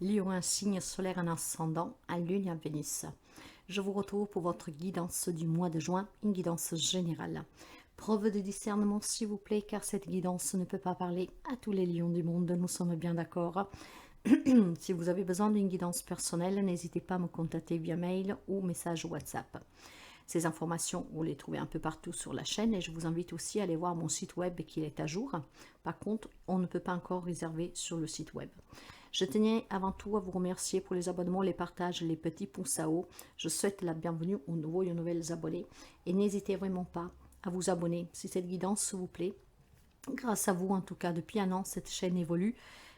Lion, un signe solaire, un ascendant, un lune, un Vénus. Je vous retrouve pour votre guidance du mois de juin, une guidance générale. Preuve de discernement s'il vous plaît, car cette guidance ne peut pas parler à tous les lions du monde, nous sommes bien d'accord. Si vous avez besoin d'une guidance personnelle, n'hésitez pas à me contacter via mail ou message WhatsApp. Ces informations, vous les trouvez un peu partout sur la chaîne et je vous invite aussi à aller voir mon site web qui est à jour. Par contre, on ne peut pas encore réserver sur le site web. Je tenais avant tout à vous remercier pour les abonnements, les partages, les petits pouces à haut. Je souhaite la bienvenue aux nouveaux et aux nouvelles abonnés. Et n'hésitez vraiment pas à vous abonner si cette guidance vous plaît. Grâce à vous, en tout cas, depuis un an, cette chaîne évolue.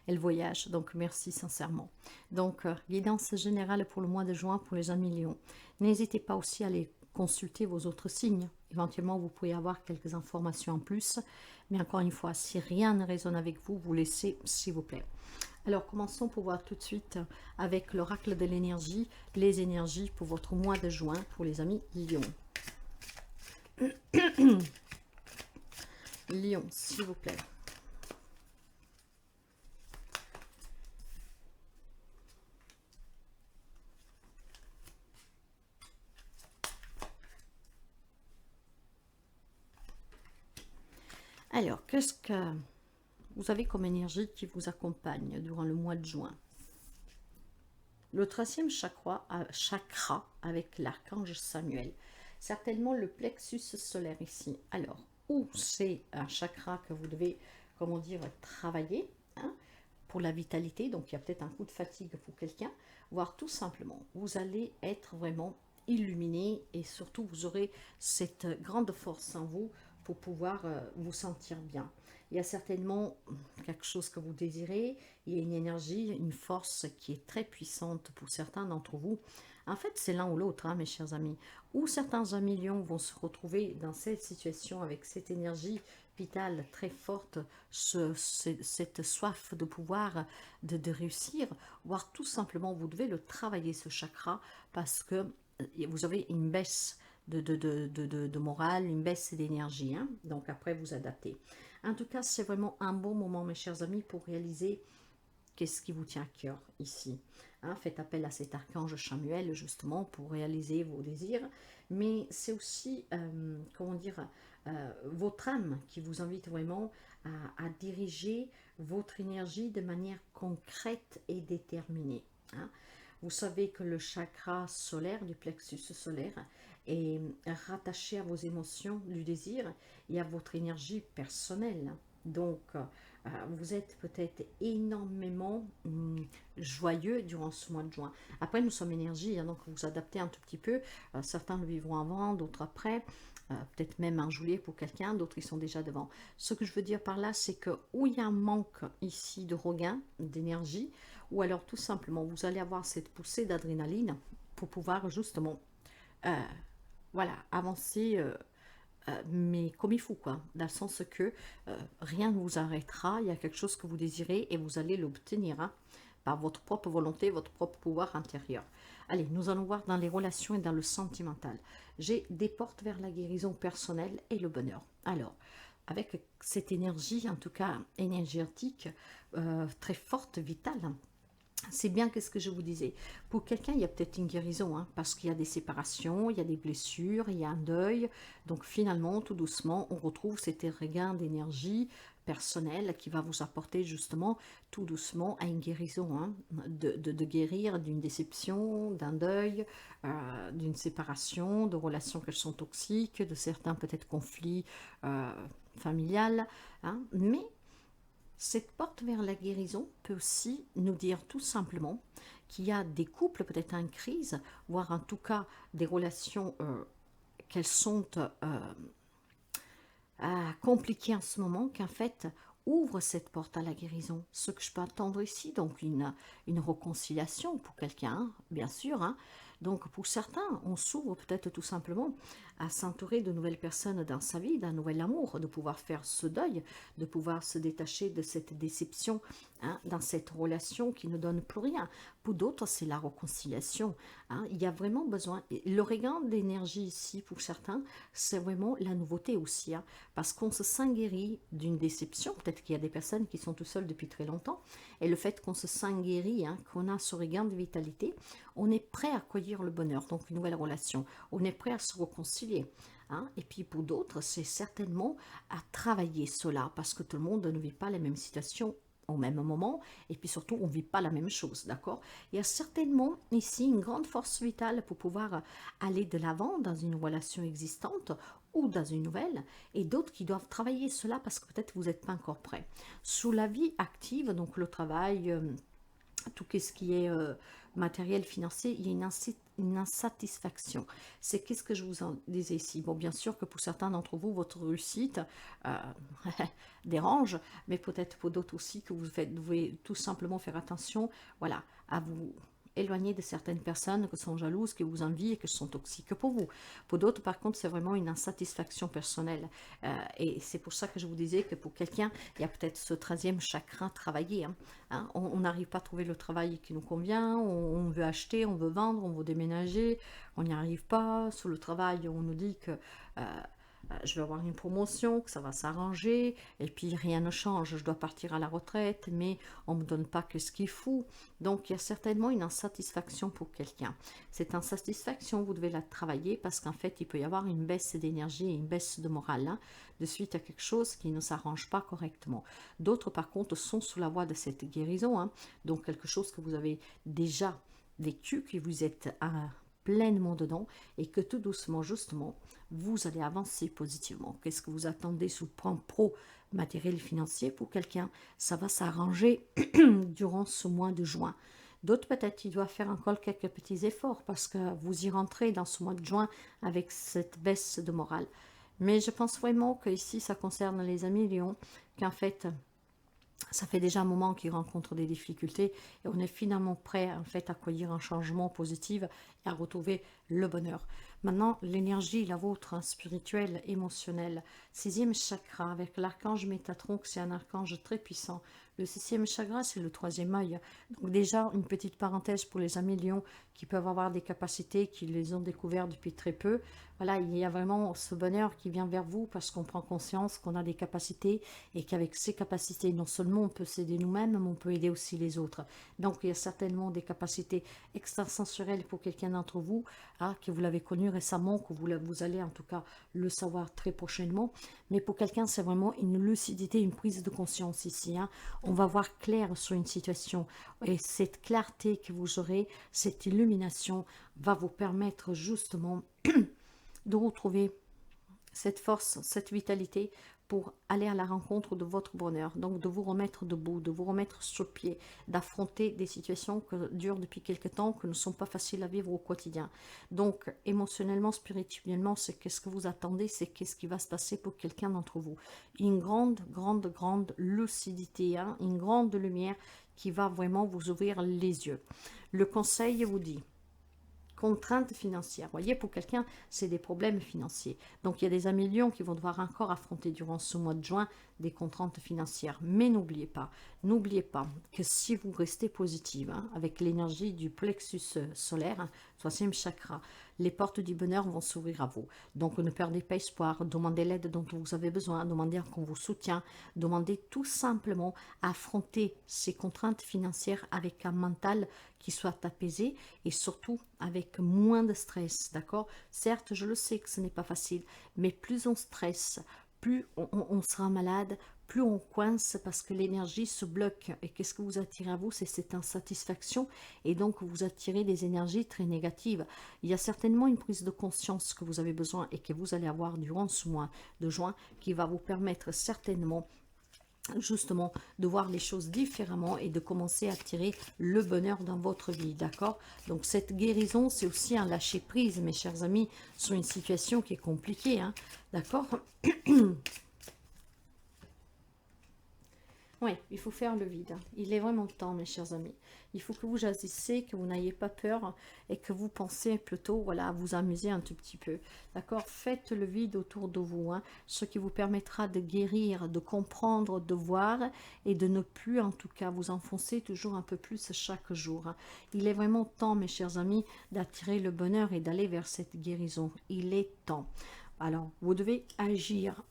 Elle voyage, donc merci sincèrement. Donc, guidance générale pour le mois de juin pour les amis Lions. N'hésitez pas aussi à aller consulter vos autres signes. Éventuellement, vous pouvez avoir quelques informations en plus. Mais encore une fois, si rien ne résonne avec vous, vous laissez, s'il vous plaît. Alors, commençons pour voir tout de suite avec l'oracle de l'énergie, les énergies pour votre mois de juin pour les amis Lions. Lion, s'il vous plaît. Alors, qu'est-ce que vous avez comme énergie qui vous accompagne durant le mois de juin? Le 13e chakra avec l'archange Samuel. Certainement le plexus solaire ici. Alors, ou c'est un chakra que vous devez, comment dire, travailler pour la vitalité. Donc, il y a peut-être un coup de fatigue pour quelqu'un. Voire tout simplement, vous allez être vraiment illuminé et surtout, vous aurez cette grande force en vous pour pouvoir vous sentir bien. Il y a certainement quelque chose que vous désirez, il y a une énergie, une force qui est très puissante pour certains d'entre vous. En fait, c'est l'un ou l'autre, mes chers amis. Ou certains amis lions vont se retrouver dans cette situation avec cette énergie vitale très forte, cette soif de pouvoir, de réussir, voire tout simplement, vous devez le travailler, ce chakra, parce que vous avez une baisse de morale, une baisse d'énergie. Donc après, vous adaptez. En tout cas, c'est vraiment un bon moment, mes chers amis, pour réaliser qu'est-ce qui vous tient à cœur ici. Faites appel à cet archange Samuel, justement, pour réaliser vos désirs. Mais c'est aussi, comment dire, votre âme qui vous invite vraiment à diriger votre énergie de manière concrète et déterminée. Vous savez que le chakra solaire, du plexus solaire, est rattaché à vos émotions du désir et à votre énergie personnelle. Donc, vous êtes peut-être énormément joyeux durant ce mois de juin. Après, nous sommes énergie, donc vous adaptez un tout petit peu. Certains le vivront avant, d'autres après. Peut-être même en juillet pour quelqu'un, d'autres ils sont déjà devant. Ce que je veux dire par là, c'est que où il y a un manque ici de regain, d'énergie, ou alors tout simplement, vous allez avoir cette poussée d'adrénaline pour pouvoir justement voilà, avancer, mais comme il faut, quoi, dans le sens que rien ne vous arrêtera, il y a quelque chose que vous désirez et vous allez l'obtenir par votre propre volonté, votre propre pouvoir intérieur. Allez, nous allons voir dans les relations et dans le sentimental. J'ai des portes vers la guérison personnelle et le bonheur. Alors, avec cette énergie, en tout cas énergétique, très forte, vitale, c'est bien qu'est-ce que je vous disais. Pour quelqu'un, il y a peut-être une guérison, parce qu'il y a des séparations, il y a des blessures, il y a un deuil. Donc finalement, tout doucement, on retrouve cet regain d'énergie personnelle qui va vous apporter justement tout doucement à une guérison, de guérir d'une déception, d'un deuil, d'une séparation, de relations qui sont toxiques, de certains peut-être conflits familiales. Mais cette porte vers la guérison peut aussi nous dire tout simplement qu'il y a des couples peut-être en crise, voire en tout cas des relations qu'elles sont compliquées en ce moment, qu'en fait ouvre cette porte à la guérison. Ce que je peux attendre ici, donc une réconciliation pour quelqu'un, bien sûr. Donc pour certains, on s'ouvre peut-être tout simplement à s'entourer de nouvelles personnes dans sa vie, d'un nouvel amour, de pouvoir faire ce deuil, de pouvoir se détacher de cette déception dans cette relation qui ne donne plus rien. Pour d'autres, c'est la réconciliation. Hein. Il y a vraiment besoin. Le regain d'énergie ici, pour certains, c'est vraiment la nouveauté aussi. Hein, parce qu'on se sent guéri d'une déception. Peut-être qu'il y a des personnes qui sont tout seules depuis très longtemps. Et le fait qu'on se sent guéri, hein, qu'on a ce regain de vitalité, on est prêt à accueillir le bonheur. Donc une nouvelle relation. On est prêt à se réconcilier. Hein. Et puis pour d'autres, c'est certainement à travailler cela. Parce que tout le monde ne vit pas les mêmes situations au même moment, et puis surtout, on ne vit pas la même chose, d'accord? Il y a certainement ici une grande force vitale pour pouvoir aller de l'avant dans une relation existante ou dans une nouvelle, et d'autres qui doivent travailler cela parce que peut-être vous n'êtes pas encore prêt. Sous la vie active, donc le travail, tout ce qui est matériel financier, il y a une insatisfaction. C'est qu'est-ce que je vous en disais ici. Bon, bien sûr que pour certains d'entre vous, votre réussite euh, dérange, mais peut-être pour d'autres aussi que vous devez tout simplement faire attention, voilà, à vous éloigner de certaines personnes qui sont jalouses, qui vous envient et qui sont toxiques pour vous. Pour d'autres, par contre, c'est vraiment une insatisfaction personnelle. Et c'est pour ça que je vous disais que pour quelqu'un, il y a peut-être ce 13e chakra travaillé. Hein. Hein, on n'arrive pas à trouver le travail qui nous convient, on veut acheter, on veut vendre, on veut déménager, on n'y arrive pas. Sous le travail, on nous dit que je vais avoir une promotion, que ça va s'arranger, et puis rien ne change, je dois partir à la retraite, mais on ne me donne pas que ce qu'il faut. Donc il y a certainement une insatisfaction pour quelqu'un. Cette insatisfaction, vous devez la travailler parce qu'en fait, il peut y avoir une baisse d'énergie et une baisse de morale hein, de suite à quelque chose qui ne s'arrange pas correctement. D'autres, par contre, sont sous la voie de cette guérison, hein, donc quelque chose que vous avez déjà vécu, que vous êtes pleinement dedans et que tout doucement, justement, vous allez avancer positivement. Qu'est-ce que vous attendez sous le plan pro matériel financier pour quelqu'un? Ça va s'arranger durant ce mois de juin. D'autres, peut-être, il doit faire encore quelques petits efforts parce que vous y rentrez dans ce mois de juin avec cette baisse de morale. Mais je pense vraiment que ici, ça concerne les amis Lion, qu'en fait, ça fait déjà un moment qu'ils rencontrent des difficultés et on est finalement prêt en fait à accueillir un changement positif et à retrouver le bonheur. Maintenant, l'énergie, la vôtre, hein, spirituelle, émotionnelle, 6e chakra avec l'archange Métatron, c'est un archange très puissant. Le 6e chakra, c'est le 3e œil. Donc déjà, une petite parenthèse pour les amis Lions qui peuvent avoir des capacités, qui les ont découvertes depuis très peu. Voilà, il y a vraiment ce bonheur qui vient vers vous parce qu'on prend conscience qu'on a des capacités et qu'avec ces capacités, non seulement on peut s'aider nous-mêmes, mais on peut aider aussi les autres. Donc, il y a certainement des capacités extrasensorielles pour quelqu'un d'entre vous, hein, que vous l'avez connu récemment, que vous allez en tout cas le savoir très prochainement. Mais pour quelqu'un, c'est vraiment une lucidité, une prise de conscience ici. Hein. On va voir clair sur une situation et cette clarté que vous aurez, cette illumination va vous permettre justement de retrouver cette force, cette vitalité pour aller à la rencontre de votre bonheur. Donc de vous remettre debout, de vous remettre sur pied, d'affronter des situations qui durent depuis quelque temps, que ne sont pas faciles à vivre au quotidien. Donc émotionnellement, spirituellement, c'est qu'est-ce que vous attendez, c'est qu'est-ce qui va se passer pour quelqu'un d'entre vous. Une grande, grande, grande lucidité, hein, une grande lumière qui va vraiment vous ouvrir les yeux. Le conseil vous dit: contraintes financières. Vous voyez, pour quelqu'un, c'est des problèmes financiers. Donc, il y a des amis Lions qui vont devoir encore affronter durant ce mois de juin des contraintes financières. Mais n'oubliez pas que si vous restez positive, hein, avec l'énergie du plexus solaire, hein, 3e chakra, les portes du bonheur vont s'ouvrir à vous. Donc, ne perdez pas espoir, demandez l'aide dont vous avez besoin, demandez qu'on vous soutient, demandez tout simplement à affronter ces contraintes financières avec un mental qui soit apaisé et surtout avec moins de stress, d'accord? Certes, je le sais que ce n'est pas facile, mais plus on stresse, plus on sera malade, plus on coince parce que l'énergie se bloque. Et qu'est-ce que vous attirez à vous? C'est cette insatisfaction et donc vous attirez des énergies très négatives. Il y a certainement une prise de conscience que vous avez besoin et que vous allez avoir durant ce mois de juin qui va vous permettre certainement justement de voir les choses différemment et de commencer à attirer le bonheur dans votre vie, d'accord? Donc cette guérison, c'est aussi un lâcher prise, mes chers amis, sur une situation qui est compliquée, hein, d'accord? Oui, il faut faire le vide. Il est vraiment temps, mes chers amis. Il faut que vous agissez, que vous n'ayez pas peur et que vous pensez plutôt, voilà, à vous amuser un tout petit peu. D'accord? Faites le vide autour de vous, hein, ce qui vous permettra de guérir, de comprendre, de voir et de ne plus, en tout cas, vous enfoncer toujours un peu plus chaque jour, hein. Il est vraiment temps, mes chers amis, d'attirer le bonheur et d'aller vers cette guérison. Il est temps. Alors, vous devez agir.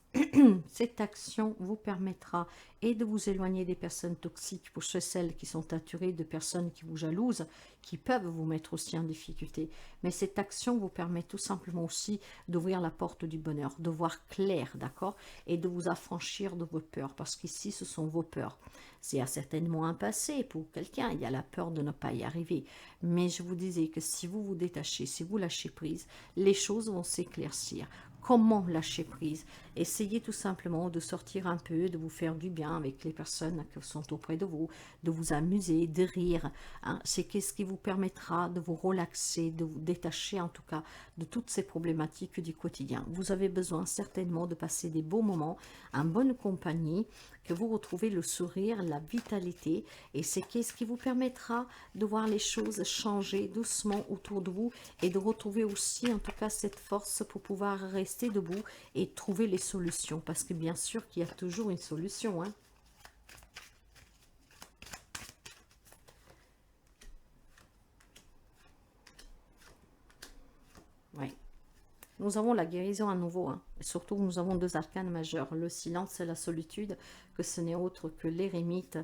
Cette action vous permettra et de vous éloigner des personnes toxiques pour celles qui sont attirées de personnes qui vous jalousent, qui peuvent vous mettre aussi en difficulté. Mais cette action vous permet tout simplement aussi d'ouvrir la porte du bonheur, de voir clair, d'accord, et de vous affranchir de vos peurs, parce qu'ici ce sont vos peurs. C'est certainement un passé pour quelqu'un, il y a la peur de ne pas y arriver. Mais je vous disais que si vous vous détachez, si vous lâchez prise, les choses vont s'éclaircir. Comment lâcher prise? Essayez tout simplement de sortir un peu, de vous faire du bien avec les personnes qui sont auprès de vous amuser, de rire, hein. C'est ce qui vous permettra de vous relaxer, de vous détacher en tout cas de toutes ces problématiques du quotidien. Vous avez besoin certainement de passer des beaux moments en bonne compagnie, que vous retrouvez le sourire, la vitalité, et c'est ce qui vous permettra de voir les choses changer doucement autour de vous et de retrouver aussi en tout cas cette force pour pouvoir rester debout et trouver les solutions, parce que bien sûr qu'il y a toujours une solution, hein. Oui. Nous avons la guérison à nouveau, hein. Et surtout, nous avons deux arcanes majeurs, le silence et la solitude, que ce n'est autre que l'érémite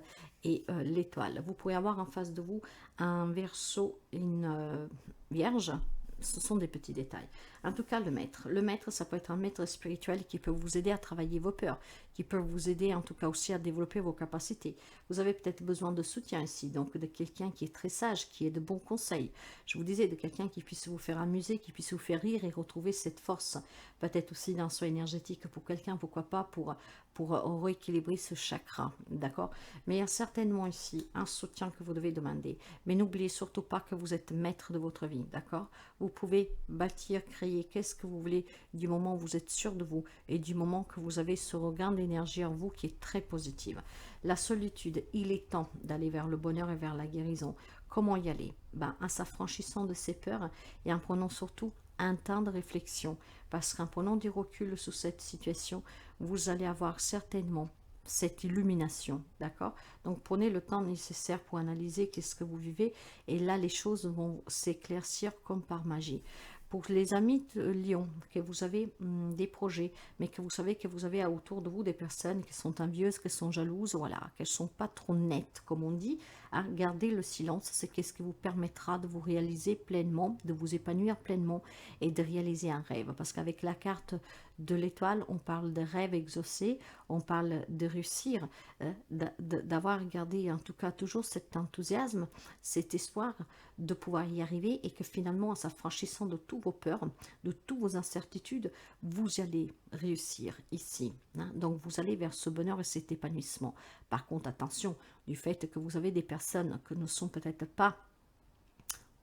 et l'étoile. Vous pourrez avoir en face de vous un Verseau, une Vierge. Ce sont des petits détails. En tout cas, le maître. Le maître, ça peut être un maître spirituel qui peut vous aider à travailler vos peurs, qui peut vous aider en tout cas aussi à développer vos capacités. Vous avez peut-être besoin de soutien ici, donc de quelqu'un qui est très sage, qui ait de bons conseils. Je vous disais, de quelqu'un qui puisse vous faire amuser, qui puisse vous faire rire et retrouver cette force. Peut-être aussi d'un soin énergétique pour quelqu'un, pourquoi pas, pour rééquilibrer ce chakra, d'accord? Mais il y a certainement ici un soutien que vous devez demander. Mais n'oubliez surtout pas que vous êtes maître de votre vie, d'accord? Vous pouvez bâtir, créer, qu'est-ce que vous voulez du moment où vous êtes sûr de vous et du moment que vous avez ce regain d'énergie en vous qui est très positive. La solitude, il est temps d'aller vers le bonheur et vers la guérison. Comment y aller? En s'affranchissant de ses peurs et en prenant surtout un temps de réflexion, parce qu'en prenant du recul sur cette situation, vous allez avoir certainement cette illumination, d'accord? Donc prenez le temps nécessaire pour analyser qu'est-ce que vous vivez, et là les choses vont s'éclaircir comme par magie. Pour les amis de Lyon, que vous avez des projets, mais que vous savez que vous avez autour de vous des personnes qui sont envieuses, qui sont jalouses, voilà, qu'elles ne sont pas trop nettes, comme on dit, hein, gardez le silence, c'est ce qui vous permettra de vous réaliser pleinement, de vous épanouir pleinement et de réaliser un rêve. Parce qu'avec la carte de l'étoile, on parle de rêve exaucé, on parle de réussir, d'avoir gardé en tout cas toujours cet enthousiasme, cet espoir de pouvoir y arriver, et que finalement en s'affranchissant de tous vos peurs, de toutes vos incertitudes, vous allez réussir ici, hein. Donc vous allez vers ce bonheur et cet épanouissement. Par contre, attention, du fait que vous avez des personnes que ne sont peut-être pas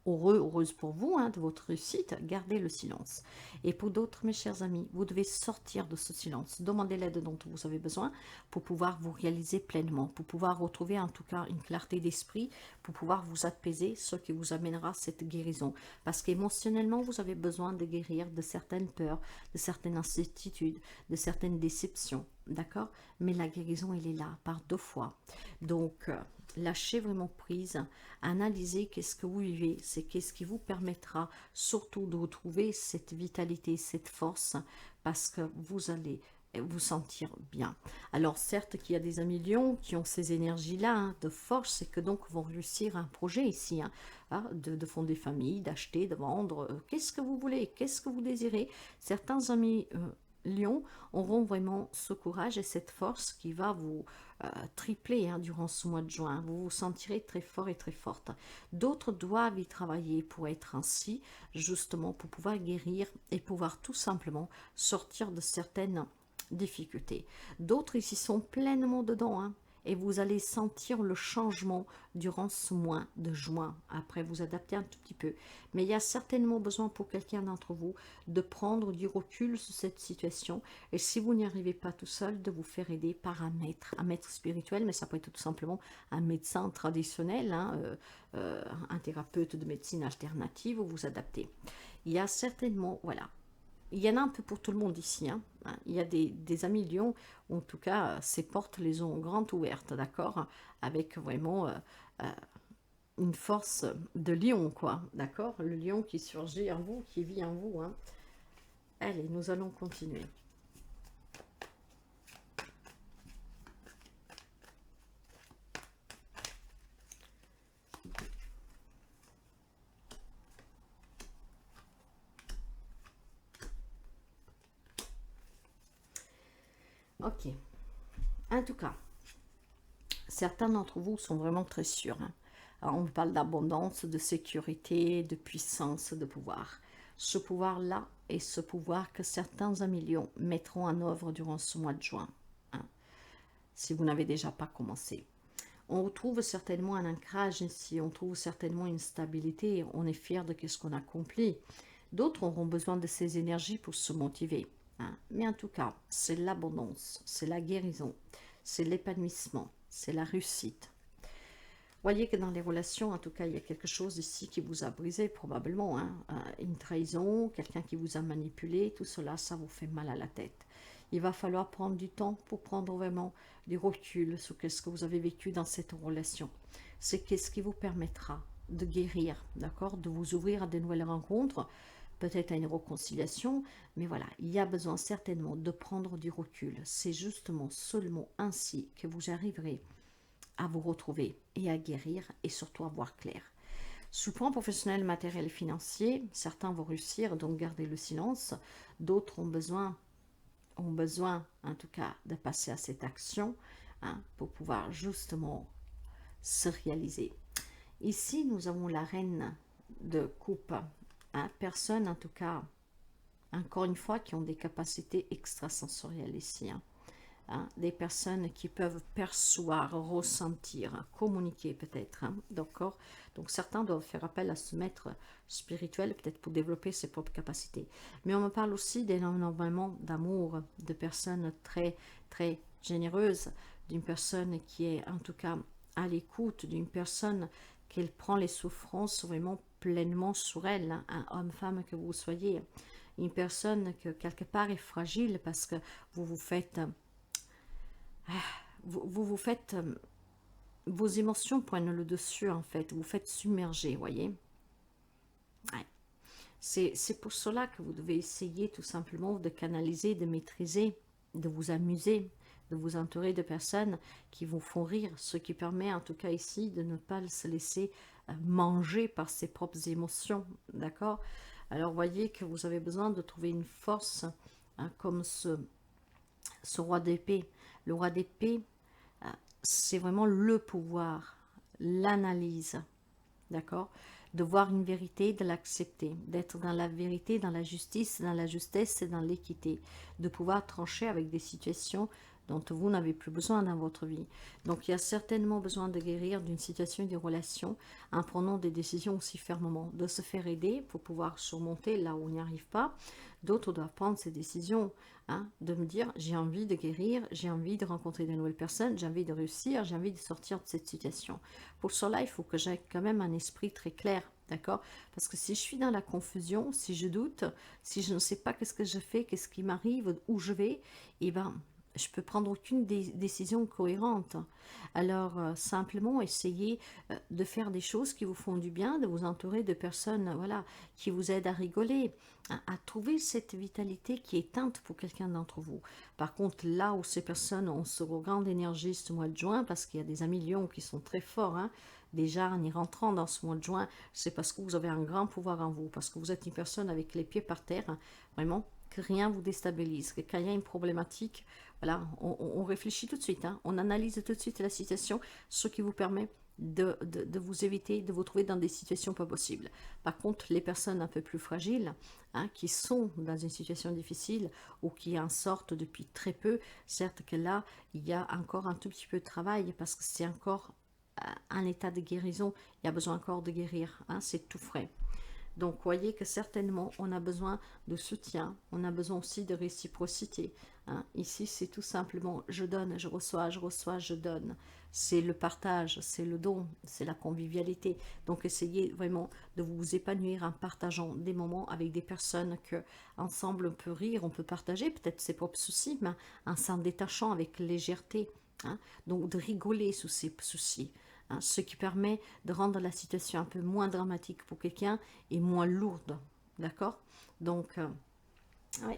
heureuses pour vous, hein, de votre réussite, gardez le silence. Et pour d'autres, mes chers amis, vous devez sortir de ce silence, demandez l'aide dont vous avez besoin pour pouvoir vous réaliser pleinement, pour pouvoir retrouver en tout cas une clarté d'esprit, pour pouvoir vous apaiser, ce qui vous amènera cette guérison. Parce qu'émotionnellement, vous avez besoin de guérir de certaines peurs, de certaines incertitudes, de certaines déceptions, d'accord? Mais la guérison, elle est là, par deux fois. Donc, lâchez vraiment prise, analysez qu'est-ce que vous vivez, c'est qu'est-ce qui vous permettra surtout de retrouver cette vitalité, cette force, parce que vous allez vous sentir bien. Alors certes qu'il y a des amis lions qui ont ces énergies-là, hein, de force, et que donc vont réussir un projet ici, hein, de fonder famille, d'acheter, de vendre, qu'est-ce que vous voulez, qu'est-ce que vous désirez. Certains amis lions auront vraiment ce courage et cette force qui va vous tripler, hein, durant ce mois de juin. Vous vous sentirez très fort et très forte. D'autres doivent y travailler pour être ainsi, justement pour pouvoir guérir et pouvoir tout simplement sortir de certaines difficultés. D'autres ici sont pleinement dedans, hein, et vous allez sentir le changement durant ce mois de juin. Après, vous adaptez un tout petit peu. Mais il y a certainement besoin pour quelqu'un d'entre vous de prendre du recul sur cette situation. Et si vous n'y arrivez pas tout seul, de vous faire aider par un maître spirituel, mais ça peut être tout simplement un médecin traditionnel, hein, un thérapeute de médecine alternative, où vous adaptez. Il y a certainement, voilà, il y en a un peu pour tout le monde ici, hein. Il y a des amis lions, en tout cas, ces portes les ont grandes ouvertes, d'accord, avec vraiment une force de lion, quoi, d'accord, le lion qui surgit en vous, qui vit en vous, hein. Allez, nous allons continuer. Ok, en tout cas, certains d'entre vous sont vraiment très sûrs, hein. Alors, on parle d'abondance, de sécurité, de puissance, de pouvoir. Ce pouvoir-là est ce pouvoir que certains amis lions mettront en œuvre durant ce mois de juin, hein, si vous n'avez déjà pas commencé. On retrouve certainement un ancrage ici, on trouve certainement une stabilité, on est fier de ce qu'on accomplit. D'autres auront besoin de ces énergies pour se motiver, hein. Mais en tout cas, c'est l'abondance, c'est la guérison, c'est l'épanouissement, c'est la réussite. Voyez que dans les relations, en tout cas, il y a quelque chose ici qui vous a brisé, probablement, hein, une trahison, quelqu'un qui vous a manipulé, tout cela, ça vous fait mal à la tête. Il va falloir prendre du temps pour prendre vraiment du recul sur ce que vous avez vécu dans cette relation. C'est ce qui vous permettra de guérir, d'accord, de vous ouvrir à de nouvelles rencontres, peut-être à une réconciliation, mais voilà, il y a besoin certainement de prendre du recul. C'est justement seulement ainsi que vous arriverez à vous retrouver et à guérir et surtout à voir clair. Sous le plan professionnel, matériel et financier, certains vont réussir, donc garder le silence. D'autres ont besoin en tout cas de passer à cette action, hein, pour pouvoir justement se réaliser. Ici, nous avons la reine de coupe, hein, personnes en tout cas, encore une fois, qui ont des capacités extrasensorielles ici, hein. Hein, des personnes qui peuvent percevoir, ressentir, communiquer peut-être, hein, d'accord. Donc certains doivent faire appel à ce maître spirituel peut-être pour développer ses propres capacités. Mais on me parle aussi d'énormément d'amour, de personnes très très généreuses, d'une personne qui est en tout cas à l'écoute, d'une personne qui prend les souffrances vraiment pleinement sur elle, hein, un homme-femme que vous soyez, une personne que quelque part est fragile parce que vous vous faites vos émotions prennent le dessus en fait, vous faites submerger, voyez. Ouais. C'est pour cela que vous devez essayer tout simplement de canaliser, de maîtriser, de vous amuser, de vous entourer de personnes qui vous font rire, ce qui permet en tout cas ici de ne pas se laisser manger par ses propres émotions, d'accord. Alors voyez que vous avez besoin de trouver une force, hein, comme ce roi d'épée. Le roi d'épée, c'est vraiment le pouvoir, l'analyse, d'accord, de voir une vérité, de l'accepter, d'être dans la vérité, dans la justice, dans la justesse et dans l'équité, de pouvoir trancher avec des situations dont vous n'avez plus besoin dans votre vie. Donc il y a certainement besoin de guérir d'une situation et des relations en prenant des décisions aussi fermement, de se faire aider pour pouvoir surmonter là où on n'y arrive pas. D'autres doivent prendre ces décisions, hein, de me dire j'ai envie de guérir, j'ai envie de rencontrer de nouvelles personnes, j'ai envie de réussir, j'ai envie de sortir de cette situation. Pour cela, il faut que j'aie quand même un esprit très clair, d'accord? Parce que si je suis dans la confusion, si je doute, si je ne sais pas qu'est-ce que je fais, qu'est-ce qui m'arrive, où je vais, eh ben, je peux prendre aucune décision cohérente. Alors, simplement, essayez de faire des choses qui vous font du bien, de vous entourer de personnes, voilà, qui vous aident à rigoler, à trouver cette vitalité qui est teinte pour quelqu'un d'entre vous. Par contre, là où ces personnes ont ce regain d'énergie ce mois de juin, parce qu'il y a des amis lions qui sont très forts, hein, déjà en y rentrant dans ce mois de juin, c'est parce que vous avez un grand pouvoir en vous, parce que vous êtes une personne avec les pieds par terre, hein, vraiment, que rien vous déstabilise, que quand il y a une problématique, voilà, on réfléchit tout de suite, hein, on analyse tout de suite la situation, ce qui vous permet de vous éviter de vous trouver dans des situations pas possibles. Par contre, les personnes un peu plus fragiles, hein, qui sont dans une situation difficile ou qui en sortent depuis très peu, certes que là, il y a encore un tout petit peu de travail parce que c'est encore un état de guérison, il y a besoin encore de guérir, hein, c'est tout frais. Donc, voyez que certainement, on a besoin de soutien, on a besoin aussi de réciprocité. Hein. Ici, c'est tout simplement, je donne, je reçois, je donne. C'est le partage, c'est le don, c'est la convivialité. Donc, essayez vraiment de vous épanouir en partageant des moments avec des personnes que, ensemble, on peut rire, on peut partager peut-être ses propres soucis, mais en s'en détachant avec légèreté. Hein. Donc, de rigoler sous ces soucis. Hein, ce qui permet de rendre la situation un peu moins dramatique pour quelqu'un et moins lourde, d'accord. Donc, oui.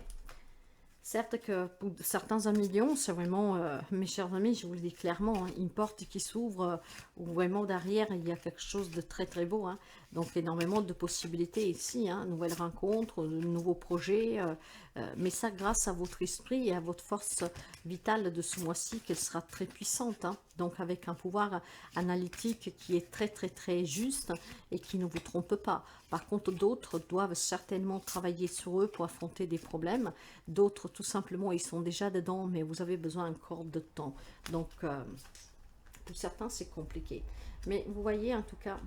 Certes que pour certains 1 million, c'est vraiment, mes chers amis, je vous le dis clairement, hein, une porte qui s'ouvre, où vraiment derrière, il y a quelque chose de très très beau. Hein. Donc énormément de possibilités ici, hein, nouvelles rencontres, de nouveaux projets, mais ça grâce à votre esprit et à votre force vitale de ce mois-ci, qu'elle sera très puissante. Hein. Donc avec un pouvoir analytique qui est très très très juste et qui ne vous trompe pas. Par contre, d'autres doivent certainement travailler sur eux pour affronter des problèmes. D'autres, tout simplement, ils sont déjà dedans, mais vous avez besoin encore de temps. Donc, pour certains, c'est compliqué. Mais vous voyez, en tout cas,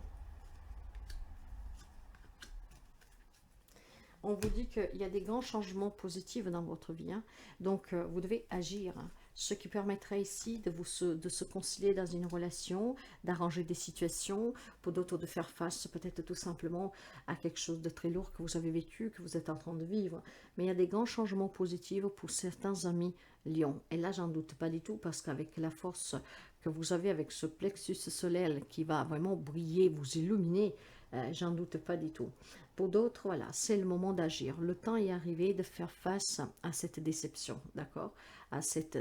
on vous dit qu'il y a des grands changements positifs dans votre vie. Hein. Donc, vous devez agir. Hein. Ce qui permettrait ici de se concilier dans une relation, d'arranger des situations, pour d'autres de faire face peut-être tout simplement à quelque chose de très lourd que vous avez vécu, que vous êtes en train de vivre. Mais il y a des grands changements positifs pour certains amis Lion. Et là, j'en doute pas du tout, parce qu'avec la force que vous avez avec ce plexus solaire qui va vraiment briller, vous illuminer, j'en doute pas du tout. Pour d'autres, voilà, c'est le moment d'agir. Le temps est arrivé de faire face à cette déception, d'accord, à cette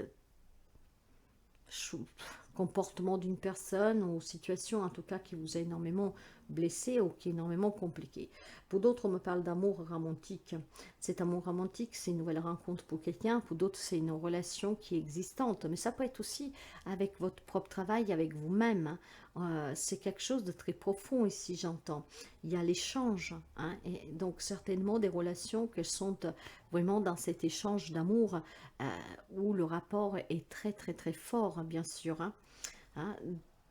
comportement d'une personne ou situation en tout cas qui vous a énormément blessé ou qui est énormément compliqué. Pour d'autres, on me parle d'amour romantique. Cet amour romantique, c'est une nouvelle rencontre pour quelqu'un. Pour d'autres, c'est une relation qui est existante. Mais ça peut être aussi avec votre propre travail, avec vous-même. C'est quelque chose de très profond ici, j'entends. Il y a l'échange. Hein, et donc, certainement des relations qui sont vraiment dans cet échange d'amour où le rapport est très, très, très fort, bien sûr. Hein. Hein,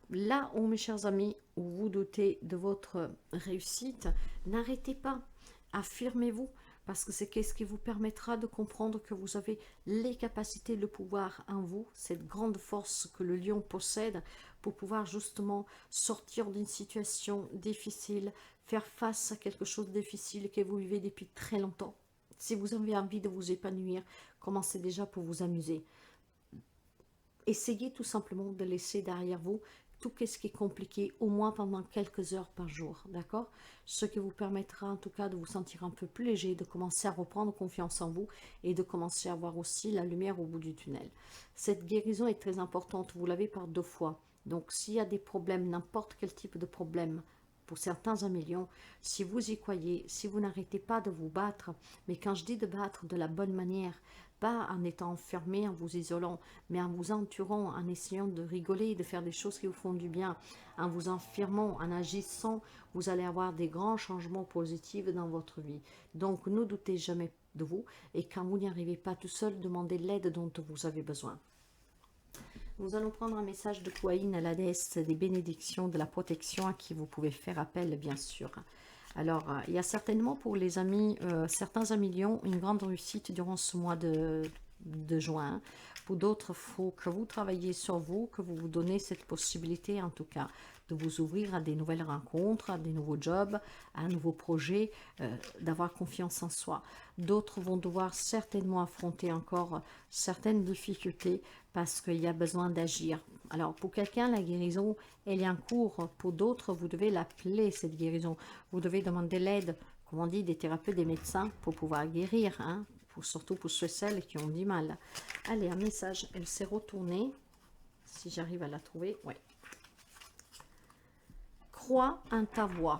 là où, mes chers amis, où vous doutez de votre réussite, n'arrêtez pas, affirmez-vous, parce que c'est ce qui vous permettra de comprendre que vous avez les capacités, le pouvoir en vous, cette grande force que le lion possède pour pouvoir justement sortir d'une situation difficile, faire face à quelque chose de difficile que vous vivez depuis très longtemps. Si vous avez envie de vous épanouir, commencez déjà pour vous amuser. Essayez tout simplement de laisser derrière vous tout ce qui est compliqué, au moins pendant quelques heures par jour, d'accord? Ce qui vous permettra en tout cas de vous sentir un peu plus léger, de commencer à reprendre confiance en vous et de commencer à voir aussi la lumière au bout du tunnel. Cette guérison est très importante, vous l'avez par 2 fois. Donc s'il y a des problèmes, n'importe quel type de problème, pour certains 1 million, si vous y croyez, si vous n'arrêtez pas de vous battre, mais quand je dis de battre de la bonne manière, pas en étant enfermé, en vous isolant, mais en vous entourant, en essayant de rigoler, de faire des choses qui vous font du bien, en vous affirmant, en agissant, vous allez avoir des grands changements positifs dans votre vie. Donc, ne doutez jamais de vous, et quand vous n'y arrivez pas tout seul, demandez l'aide dont vous avez besoin. Nous allons prendre un message de Kuaïn, la déesse des bénédictions, de la protection, à qui vous pouvez faire appel, bien sûr. Alors, il y a certainement pour les amis, certains amis lions, une grande réussite durant ce mois de juin. Pour d'autres, il faut que vous travailliez sur vous, que vous vous donnez cette possibilité, en tout cas, de vous ouvrir à des nouvelles rencontres, à des nouveaux jobs, à un nouveau projet, d'avoir confiance en soi. D'autres vont devoir certainement affronter encore certaines difficultés parce qu'il y a besoin d'agir. Alors, pour quelqu'un, la guérison, elle est en cours. Pour d'autres, vous devez l'appeler, cette guérison. Vous devez demander l'aide, comme on dit, des thérapeutes, des médecins, pour pouvoir guérir, hein, surtout pour ceux et celles qui ont du mal. Allez, un message, elle s'est retournée, si j'arrive à la trouver, oui. Crois en ta voix.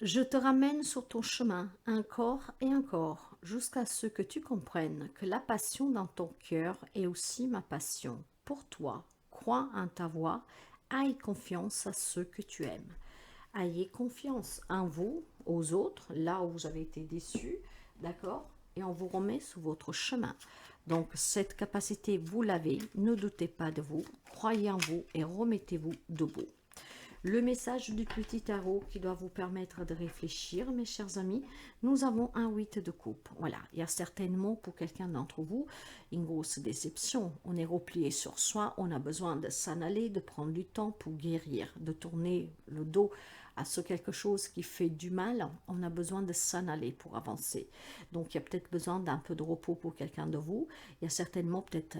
Je te ramène sur ton chemin encore et encore, jusqu'à ce que tu comprennes que la passion dans ton cœur est aussi ma passion. Pour toi, crois en ta voix, Aie confiance à ceux que tu aimes. Ayez confiance en vous, aux autres, là où vous avez été déçus, d'accord? Et on vous remet sur votre chemin. Donc, cette capacité, vous l'avez. Ne doutez pas de vous. Croyez en vous et remettez-vous debout. Le message du petit tarot qui doit vous permettre de réfléchir, mes chers amis, nous avons un 8 de coupe. Voilà, il y a certainement pour quelqu'un d'entre vous une grosse déception. On est replié sur soi, on a besoin de s'en aller, de prendre du temps pour guérir, de tourner le dos à ce quelque chose qui fait du mal. On a besoin de s'en aller pour avancer. Donc, il y a peut-être besoin d'un peu de repos pour quelqu'un de vous. Il y a certainement peut-être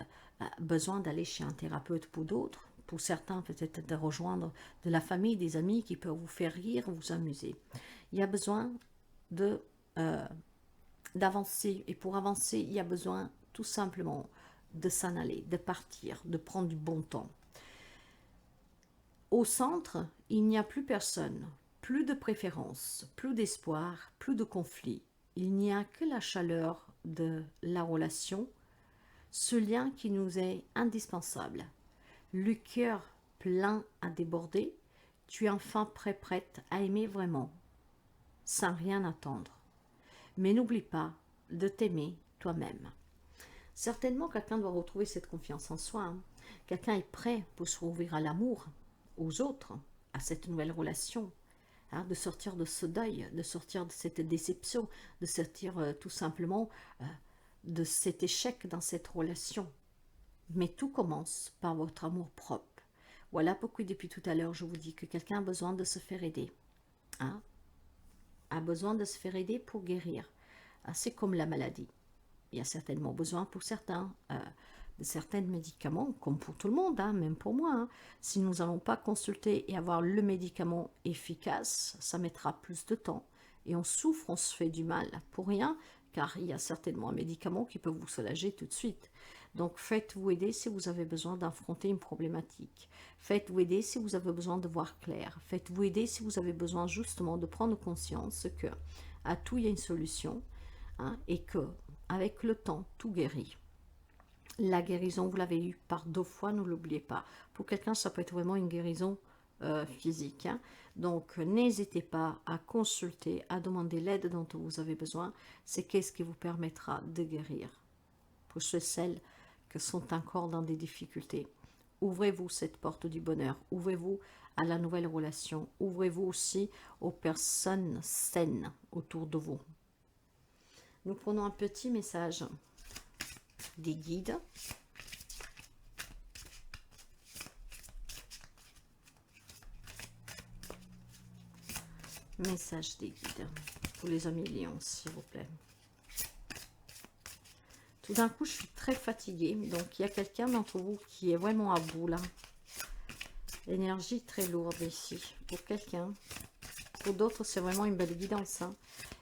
besoin d'aller chez un thérapeute pour d'autres. Pour certains, peut-être de rejoindre de la famille, des amis qui peuvent vous faire rire, vous amuser. Il y a besoin de d'avancer. Et pour avancer, il y a besoin tout simplement de s'en aller, de partir, de prendre du bon temps. Au centre, il n'y a plus personne, plus de préférence, plus d'espoir, plus de conflit. Il n'y a que la chaleur de la relation, ce lien qui nous est indispensable. Le cœur plein à déborder, tu es enfin prête à aimer vraiment, sans rien attendre. Mais n'oublie pas de t'aimer toi-même. Certainement, quelqu'un doit retrouver cette confiance en soi. Hein. Quelqu'un est prêt pour se rouvrir à l'amour, aux autres, à cette nouvelle relation. Hein, de sortir de ce deuil, de sortir de cette déception, de sortir tout simplement de cet échec dans cette relation. Mais tout commence par votre amour propre. Voilà pourquoi depuis tout à l'heure, je vous dis que quelqu'un a besoin de se faire aider. Hein? A besoin de se faire aider pour guérir. C'est comme la maladie. Il y a certainement besoin pour certains de certains médicaments, comme pour tout le monde, hein, même pour moi. Hein. Si nous n'allons pas consulter et avoir le médicament efficace, ça mettra plus de temps. Et on souffre, on se fait du mal pour rien, car il y a certainement un médicament qui peut vous soulager tout de suite. Donc faites-vous aider si vous avez besoin d'affronter une problématique. Faites-vous aider si vous avez besoin de voir clair. Faites-vous aider si vous avez besoin justement de prendre conscience que à tout il y a une solution, hein, et que avec le temps tout guérit. La guérison, vous l'avez eue par 2 fois, ne l'oubliez pas. Pour quelqu'un, ça peut être vraiment une guérison physique. Hein. Donc, n'hésitez pas à consulter, à demander l'aide dont vous avez besoin. C'est qu'est-ce qui vous permettra de guérir. Pour ceux et celles qui sont encore dans des difficultés, ouvrez-vous cette porte du bonheur. Ouvrez-vous à la nouvelle relation. Ouvrez-vous aussi aux personnes saines autour de vous. Nous prenons un petit message des guides. Message des guides pour les amis lions, s'il vous plaît. Tout d'un coup, je suis très fatiguée. Donc, il y a quelqu'un d'entre vous qui est vraiment à bout, là. L'énergie très lourde ici. Pour quelqu'un. Pour d'autres, c'est vraiment une belle guidance. Hein.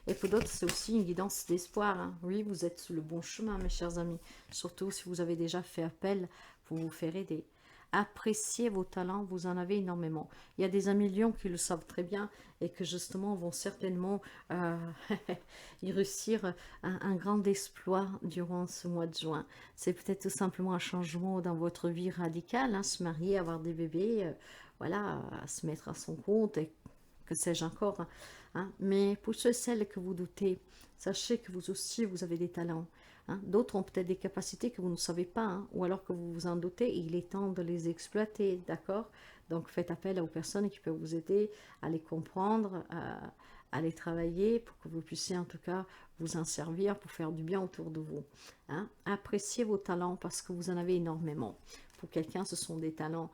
Et pour d'autres, c'est aussi une guidance d'espoir. Hein. Oui, vous êtes sur le bon chemin, mes chers amis. Surtout si vous avez déjà fait appel pour vous faire aider. Appréciez vos talents, vous en avez énormément. Il y a des amis lions qui le savent très bien et que justement vont certainement y réussir un grand exploit durant ce mois de juin. C'est peut-être tout simplement un changement dans votre vie radicale, hein, se marier, avoir des bébés, voilà, se mettre à son compte et que sais-je encore. Hein. Mais pour ceux et celles que vous doutez, sachez que vous aussi, vous avez des talents. Hein. D'autres ont peut-être des capacités que vous ne savez pas, hein, ou alors que vous vous en doutez, et il est temps de les exploiter, d'accord? Donc faites appel aux personnes qui peuvent vous aider à les comprendre, à les travailler, pour que vous puissiez en tout cas vous en servir pour faire du bien autour de vous. Hein. Appréciez vos talents parce que vous en avez énormément. Pour quelqu'un, ce sont des talents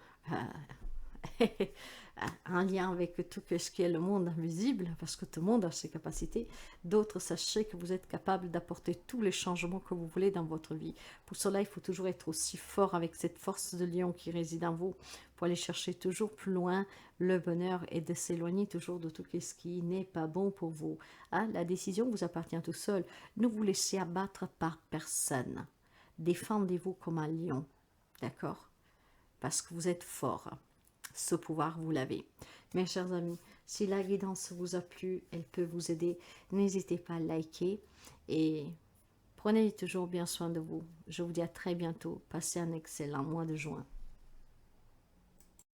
en lien avec tout ce qui est le monde invisible, parce que tout le monde a ses capacités. D'autres, sachez que vous êtes capable d'apporter tous les changements que vous voulez dans votre vie. Pour cela, il faut toujours être aussi fort avec cette force de lion qui réside en vous, pour aller chercher toujours plus loin le bonheur et de s'éloigner toujours de tout ce qui n'est pas bon pour vous. Hein, la décision vous appartient tout seul. Ne vous laissez abattre par personne. Défendez-vous comme un lion, d'accord? Parce que vous êtes fort. Ce pouvoir, vous l'avez. Mes chers amis, si la guidance vous a plu, elle peut vous aider. N'hésitez pas à liker et prenez toujours bien soin de vous. Je vous dis à très bientôt. Passez un excellent mois de juin.